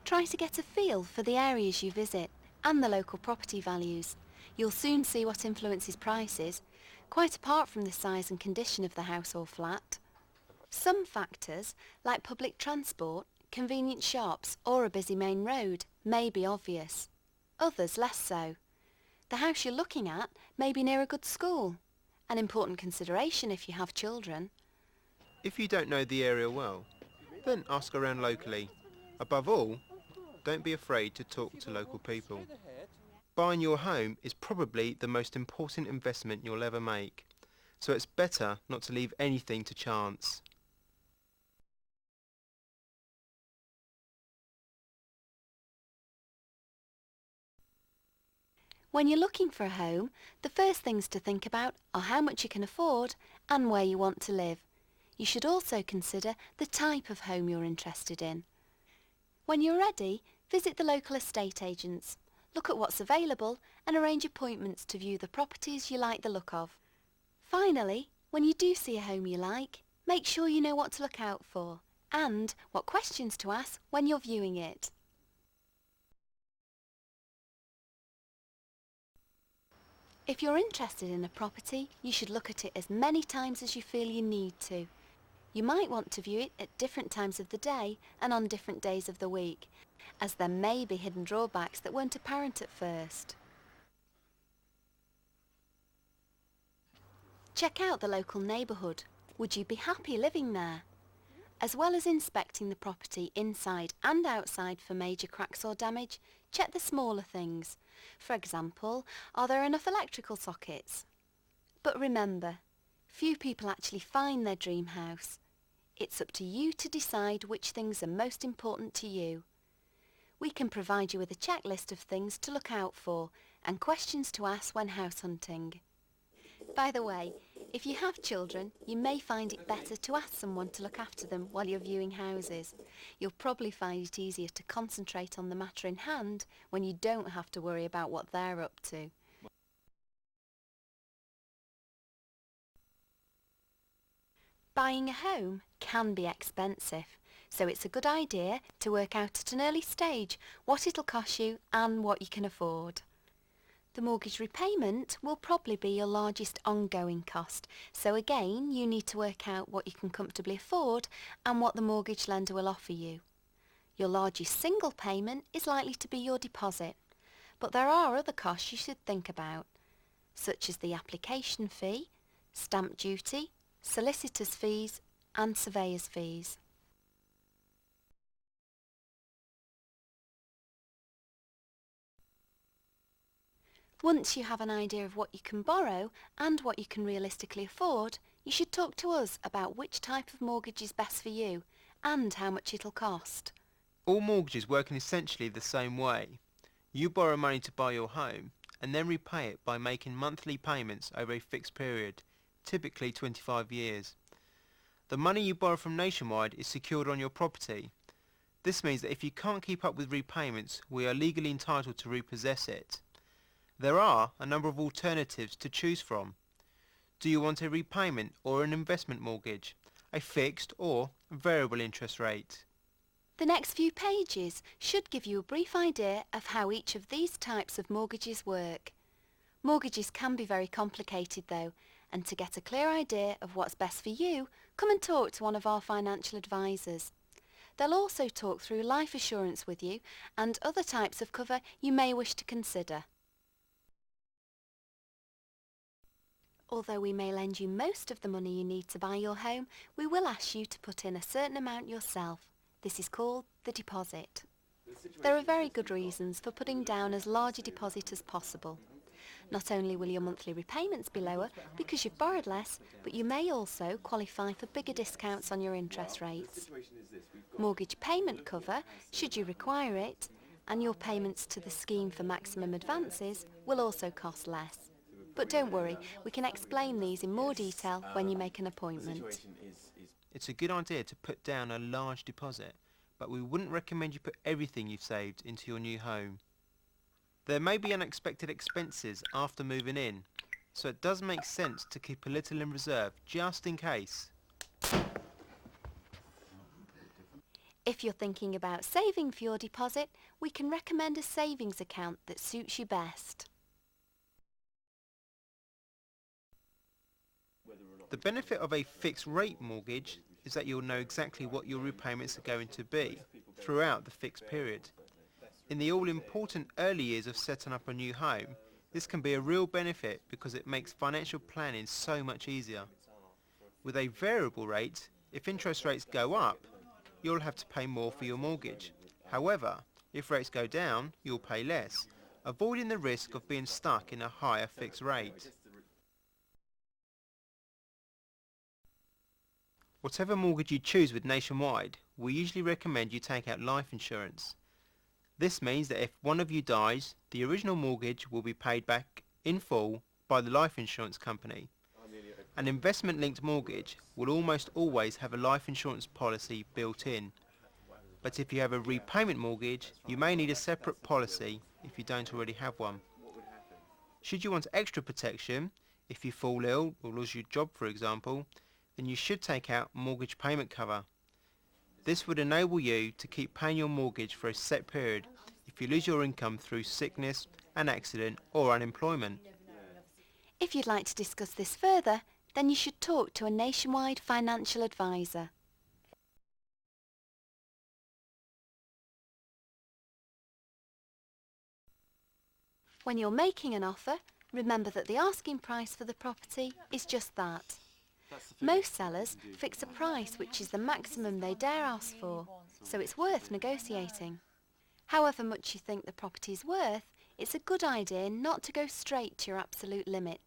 Try to get a feel for the areas you visit and the local property values. You'll soon see what influences prices, quite apart from the size and condition of the house or flat. Some factors, like public transport, convenient shops or a busy main road, may be obvious. Others less so. The house you're looking at may be near a good school, an important consideration if you have children. If you don't know the area well, then ask around locally. Above all, don't be afraid to talk to local people. Buying your home is probably the most important investment you'll ever make, so it's better not to leave anything to chance. When you're looking for a home, the first things to think about are how much you can afford and where you want to live. You should also consider the type of home you're interested in. When you're ready, visit the local estate agents, look at what's available and arrange appointments to view the properties you like the look of. Finally, when you do see a home you like, make sure you know what to look out for and what questions to ask when you're viewing it. If you're interested in a property, you should look at it as many times as you feel you need to. You might want to view it at different times of the day and on different days of the week, as there may be hidden drawbacks that weren't apparent at first. Check out the local neighbourhood. Would you be happy living there? As well as inspecting the property inside and outside for major cracks or damage, check the smaller things. For example, are there enough electrical sockets? But remember, few people actually find their dream house. It's up to you to decide which things are most important to you. We can provide you with a checklist of things to look out for and questions to ask when house hunting. By the way, if you have children, you may find it better to ask someone to look after them while you're viewing houses. You'll probably find it easier to concentrate on the matter in hand when you don't have to worry about what they're up to. Buying a home can be expensive, so it's a good idea to work out at an early stage what it'll cost you and what you can afford. The mortgage repayment will probably be your largest ongoing cost, so again you need to work out what you can comfortably afford and what the mortgage lender will offer you. Your largest single payment is likely to be your deposit, but there are other costs you should think about, such as the application fee, stamp duty, solicitors' fees and surveyors' fees. Once you have an idea of what you can borrow and what you can realistically afford, you should talk to us about which type of mortgage is best for you and how much it'll cost. All mortgages work in essentially the same way. You borrow money to buy your home and then repay it by making monthly payments over a fixed period, typically 25 years. The money you borrow from Nationwide is secured on your property. This means that if you can't keep up with repayments, we are legally entitled to repossess it. There are a number of alternatives to choose from. Do you want a repayment or an investment mortgage, a fixed or variable interest rate? The next few pages should give you a brief idea of how each of these types of mortgages work. Mortgages can be very complicated though, and to get a clear idea of what's best for you, come and talk to one of our financial advisors. They'll also talk through life assurance with you and other types of cover you may wish to consider. Although we may lend you most of the money you need to buy your home, we will ask you to put in a certain amount yourself. This is called the deposit. There are very good reasons for putting down as large a deposit as possible. Not only will your monthly repayments be lower because you've borrowed less, but you may also qualify for bigger discounts on your interest rates. Mortgage payment cover, should you require it, and your payments to the scheme for maximum advances will also cost less. But don't worry, we can explain these in more detail when you make an appointment. It's a good idea to put down a large deposit, but we wouldn't recommend you put everything you've saved into your new home. There may be unexpected expenses after moving in, so it does make sense to keep a little in reserve just in case. If you're thinking about saving for your deposit, we can recommend a savings account that suits you best. The benefit of a fixed rate mortgage is that you'll know exactly what your repayments are going to be throughout the fixed period. In the all-important early years of setting up a new home, this can be a real benefit because it makes financial planning so much easier. With a variable rate, if interest rates go up, you'll have to pay more for your mortgage. However, if rates go down, you'll pay less, avoiding the risk of being stuck in a higher fixed rate. Whatever mortgage you choose with Nationwide, we usually recommend you take out life insurance. This means that if one of you dies, the original mortgage will be paid back in full by the life insurance company. An investment-linked mortgage will almost always have a life insurance policy built in. But if you have a repayment mortgage, you may need a separate policy if you don't already have one. Should you want extra protection, if you fall ill or lose your job for example, then you should take out mortgage payment cover. This would enable you to keep paying your mortgage for a set period if you lose your income through sickness, an accident or unemployment. If you'd like to discuss this further, then you should talk to a Nationwide financial advisor. When you're making an offer, remember that the asking price for the property is just that. Most sellers fix a price which is the maximum they dare ask for, so it's worth negotiating. However much you think the property is worth, it's a good idea not to go straight to your absolute limit.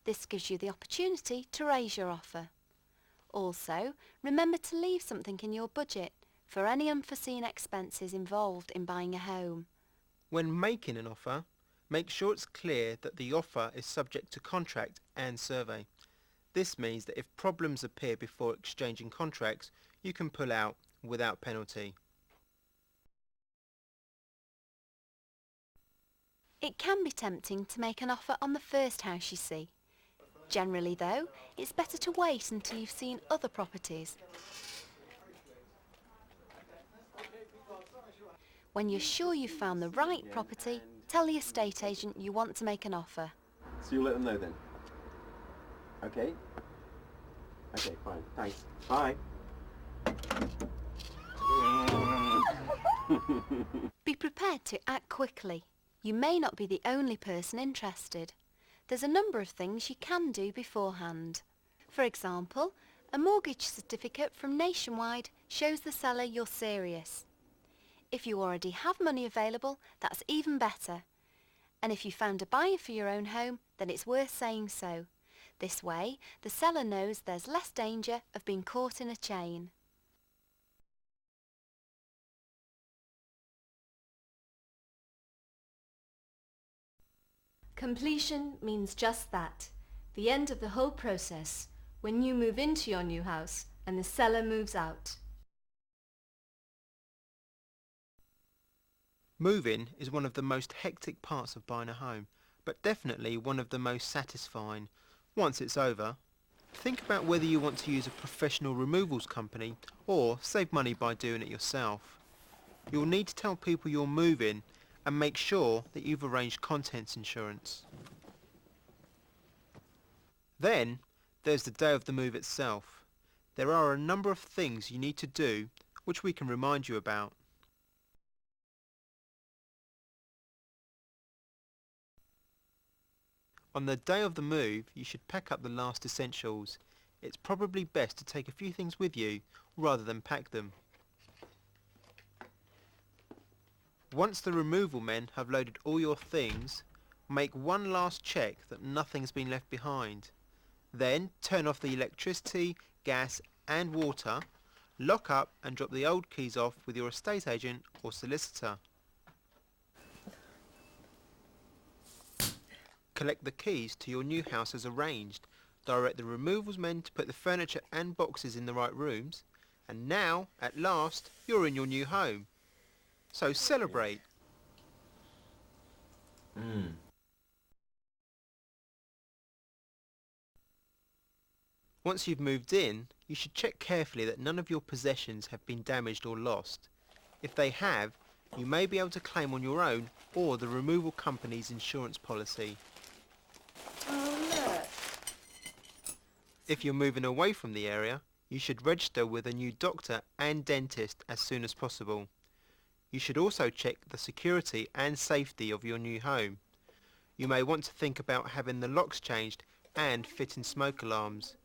This gives you the opportunity to raise your offer. Also, remember to leave something in your budget for any unforeseen expenses involved in buying a home. When making an offer, make sure it's clear that the offer is subject to contract and survey. This means that if problems appear before exchanging contracts, you can pull out without penalty. It can be tempting to make an offer on the first house you see. Generally though, it's better to wait until you've seen other properties. When you're sure you've found the right property, tell the estate agent you want to make an offer. So you'll let them know then? Okay. Okay, fine. Thanks. Bye. Be prepared to act quickly. You may not be the only person interested. There's a number of things you can do beforehand. For example, a mortgage certificate from Nationwide shows the seller you're serious. If you already have money available, that's even better. And if you found a buyer for your own home, then it's worth saying so. This way, the seller knows there's less danger of being caught in a chain. Completion means just that, the end of the whole process, when you move into your new house and the seller moves out. Moving is one of the most hectic parts of buying a home, but definitely one of the most satisfying once it's over. Think about whether you want to use a professional removals company or save money by doing it yourself. You'll need to tell people you're moving and make sure that you've arranged contents insurance. Then there's the day of the move itself. There are a number of things you need to do which we can remind you about. On the day of the move, you should pack up the last essentials. It's probably best to take a few things with you rather than pack them. Once the removal men have loaded all your things, make one last check that nothing's been left behind. Then turn off the electricity, gas and water, lock up and drop the old keys off with your estate agent or solicitor. Collect the keys to your new house as arranged, direct the removals men to put the furniture and boxes in the right rooms, and now, at last, you're in your new home. So celebrate! Once you've moved in, you should check carefully that none of your possessions have been damaged or lost. If they have, you may be able to claim on your own or the removal company's insurance policy. Oh, look. If you're moving away from the area, you should register with a new doctor and dentist as soon as possible. You should also check the security and safety of your new home. You may want to think about having the locks changed and fitting smoke alarms.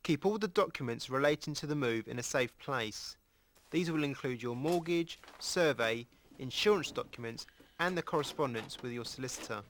Keep all the documents relating to the move in a safe place. These will include your mortgage, survey, insurance documents and the correspondence with your solicitor.